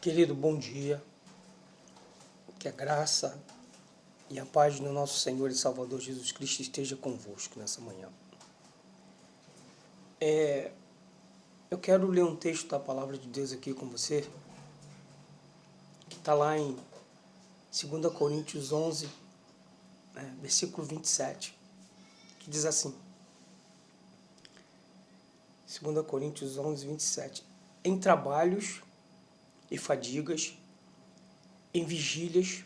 Querido, bom dia. Que a graça e a paz do nosso Senhor e Salvador Jesus Cristo esteja convosco nessa manhã. Eu quero ler um texto da Palavra de Deus aqui com você, que está lá em 2 Coríntios 11, versículo 27, que diz assim, 2 Coríntios 11, 27, em trabalhos e fadigas, em vigílias,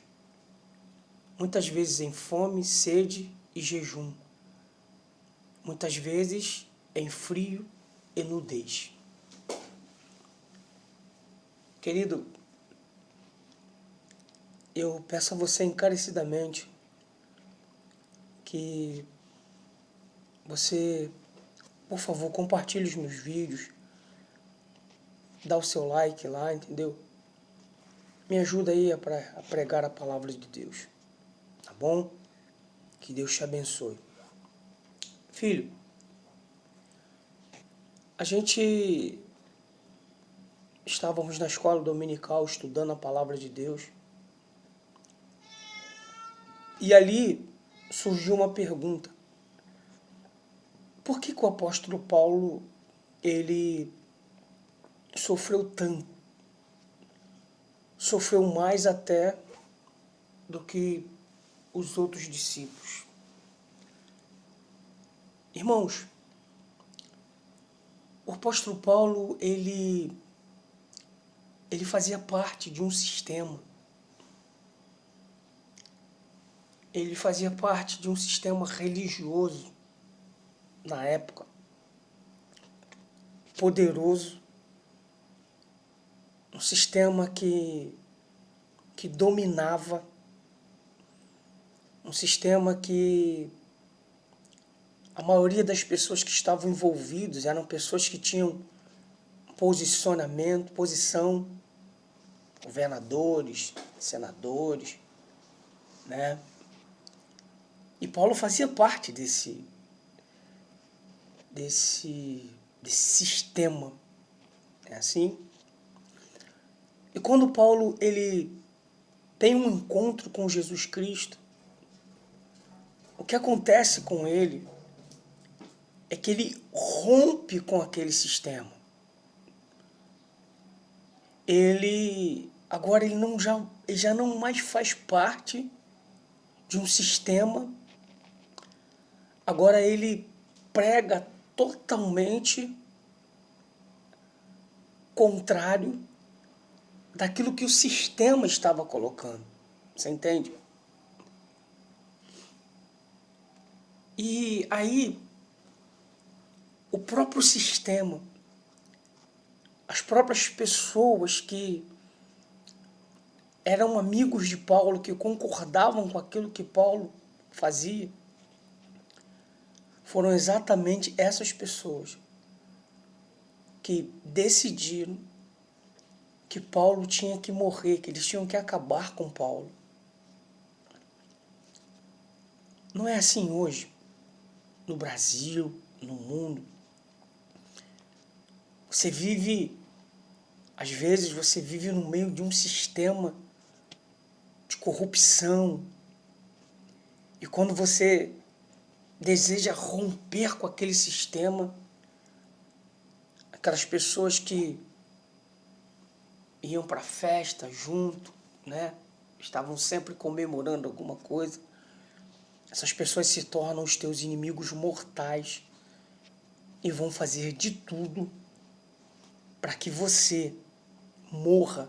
muitas vezes em fome, sede e jejum, muitas vezes em frio e nudez. Querido, eu peço a você encarecidamente que você, por favor, compartilhe os meus vídeos, dá o seu like lá, entendeu? Me ajuda aí a pregar a palavra de Deus, tá bom? Que Deus te abençoe. Filho, a gente estávamos na escola dominical estudando a palavra de Deus e ali surgiu uma pergunta. Por que o apóstolo Paulo, ele sofreu tanto? Sofreu mais até do que os outros discípulos. Irmãos, o apóstolo Paulo, ele fazia parte de um sistema. Ele fazia parte de um sistema religioso na época, poderoso, um sistema que dominava, um sistema que a maioria das pessoas que estavam envolvidos eram pessoas que tinham posição, governadores, senadores, né? E Paulo fazia parte desse sistema, é assim? E quando Paulo ele tem um encontro com Jesus Cristo, o que acontece com ele é que ele rompe com aquele sistema. Agora ele já não mais faz parte de um sistema. Agora ele prega totalmente contrário daquilo que o sistema estava colocando. Você entende? E aí, o próprio sistema, as próprias pessoas que eram amigos de Paulo, que concordavam com aquilo que Paulo fazia, foram exatamente essas pessoas que decidiram que Paulo tinha que morrer, que eles tinham que acabar com Paulo. Não é assim hoje, no Brasil, no mundo. Às vezes você vive no meio de um sistema de corrupção. E quando você deseja romper com aquele sistema, aquelas pessoas que iam para a festa junto, né? Estavam sempre comemorando alguma coisa. Essas pessoas se tornam os teus inimigos mortais e vão fazer de tudo para que você morra,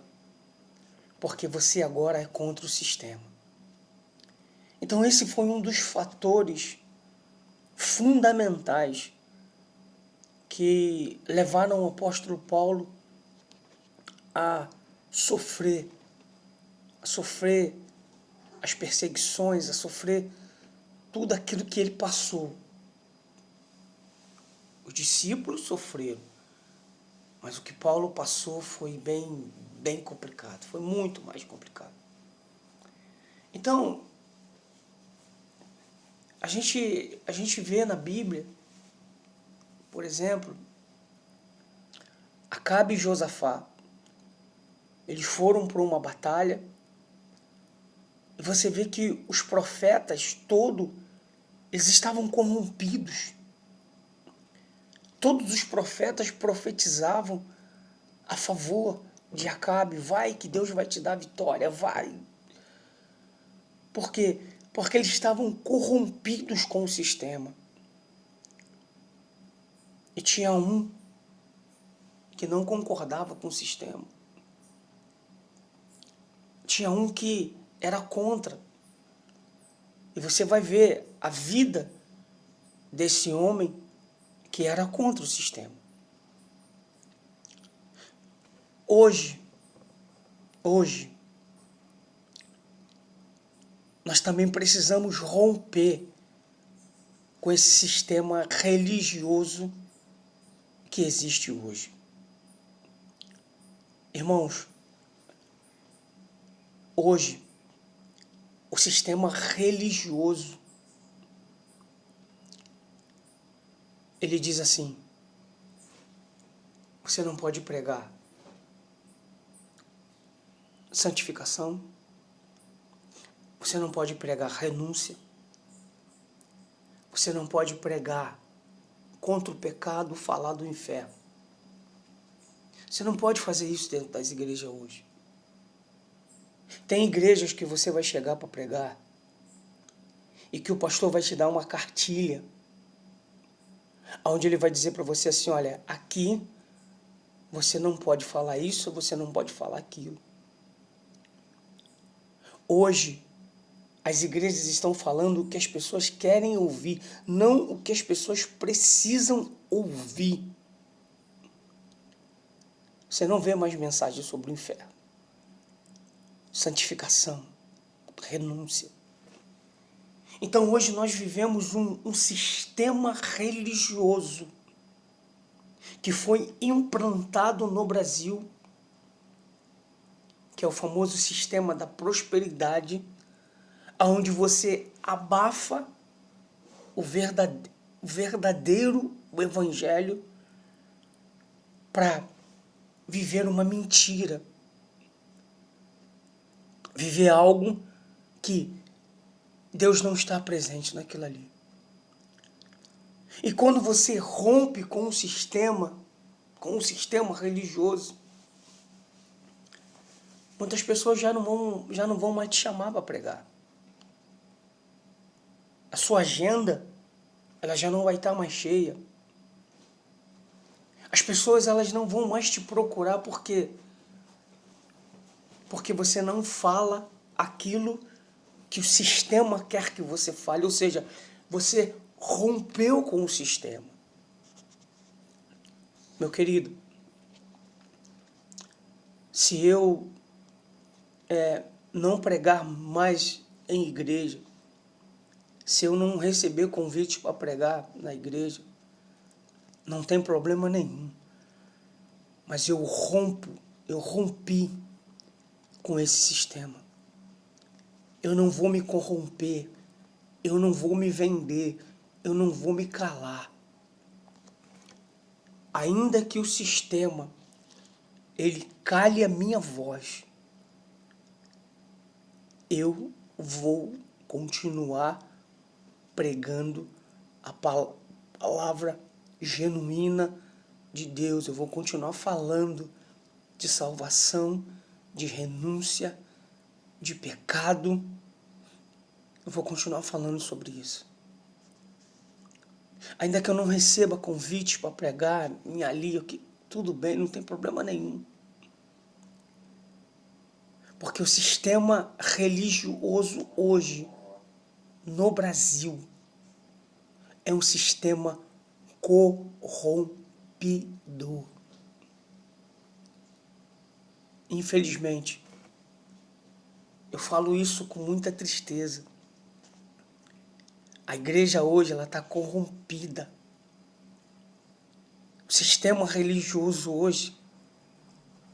porque você agora é contra o sistema. Então esse foi um dos fatores fundamentais que levaram o apóstolo Paulo a sofrer as perseguições, a sofrer tudo aquilo que ele passou. Os discípulos sofreram, mas o que Paulo passou foi bem complicado, foi muito mais complicado. Então, a gente vê na Bíblia, por exemplo, Acabe e Josafá. Eles foram para uma batalha e você vê que os profetas eles estavam corrompidos. Todos os profetas profetizavam a favor de Acabe. Vai que Deus vai te dar vitória, vai. Por quê? Porque eles estavam corrompidos com o sistema. E tinha um que não concordava com o sistema. Tinha um que era contra. E você vai ver a vida desse homem que era contra o sistema. Hoje, nós também precisamos romper com esse sistema religioso que existe hoje. Irmãos, hoje, o sistema religioso, ele diz assim: você não pode pregar santificação, você não pode pregar renúncia, você não pode pregar contra o pecado, falar do inferno. Você não pode fazer isso dentro das igrejas hoje. Tem igrejas que você vai chegar para pregar e que o pastor vai te dar uma cartilha onde ele vai dizer para você assim: olha, aqui você não pode falar isso, você não pode falar aquilo. Hoje, as igrejas estão falando o que as pessoas querem ouvir, não o que as pessoas precisam ouvir. Você não vê mais mensagens sobre o inferno, santificação, renúncia. Então hoje nós vivemos um sistema religioso que foi implantado no Brasil, que é o famoso sistema da prosperidade, onde você abafa o verdadeiro evangelho para viver uma mentira, viver algo que Deus não está presente naquilo ali. E quando você rompe com o sistema religioso, muitas pessoas já não vão mais te chamar para pregar. A sua agenda, ela já não vai estar mais cheia. As pessoas, elas não vão mais te procurar porque você não fala aquilo que o sistema quer que você fale, ou seja, você rompeu com o sistema. Meu querido, se eu não pregar mais em igreja, se eu não receber convite para pregar na igreja, não tem problema nenhum. Mas eu rompi com esse sistema. Eu não vou me corromper, eu não vou me vender, eu não vou me calar. Ainda que o sistema, ele cale a minha voz, eu vou continuar pregando a palavra genuína de Deus. Eu vou continuar falando de salvação, de renúncia, de pecado. Eu vou continuar falando sobre isso. Ainda que eu não receba convite para pregar em ali, tudo bem, não tem problema nenhum. Porque o sistema religioso hoje, no Brasil, é um sistema corrompido. Infelizmente, eu falo isso com muita tristeza. A igreja hoje, ela está corrompida. O sistema religioso hoje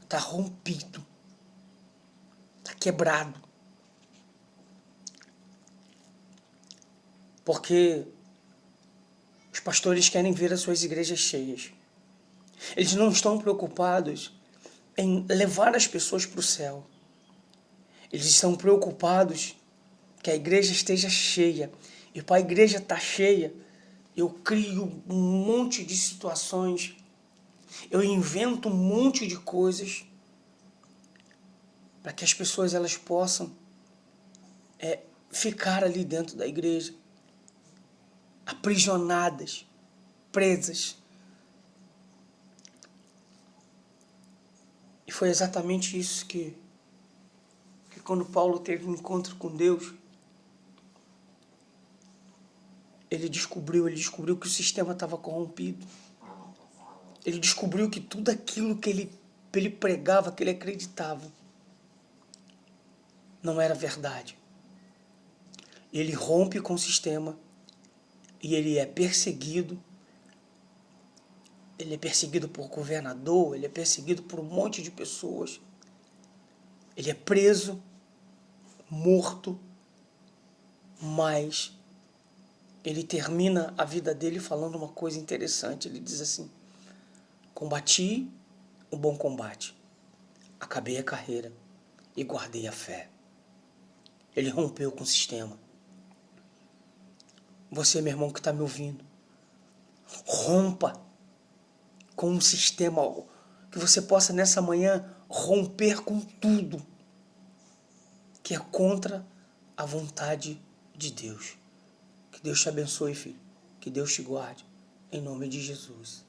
está rompido. Está quebrado. Porque os pastores querem ver as suas igrejas cheias. Eles não estão preocupados em levar as pessoas para o céu. Eles estão preocupados que a igreja esteja cheia. E para a igreja estar cheia, eu crio um monte de situações, eu invento um monte de coisas para que as pessoas elas possam ficar ali dentro da igreja, aprisionadas, presas. E foi exatamente isso que quando Paulo teve um encontro com Deus, ele descobriu que o sistema estava corrompido. Ele descobriu que tudo aquilo que ele pregava, que ele acreditava, não era verdade. Ele rompe com o sistema e ele é perseguido. Ele é perseguido por governador, ele é perseguido por um monte de pessoas. Ele é preso, morto, mas ele termina a vida dele falando uma coisa interessante. Ele diz assim: combati o bom combate, acabei a carreira e guardei a fé. Ele rompeu com o sistema. Você, meu irmão que está me ouvindo, rompa com um sistema, que você possa nessa manhã romper com tudo que é contra a vontade de Deus. Que Deus te abençoe, filho. Que Deus te guarde. Em nome de Jesus.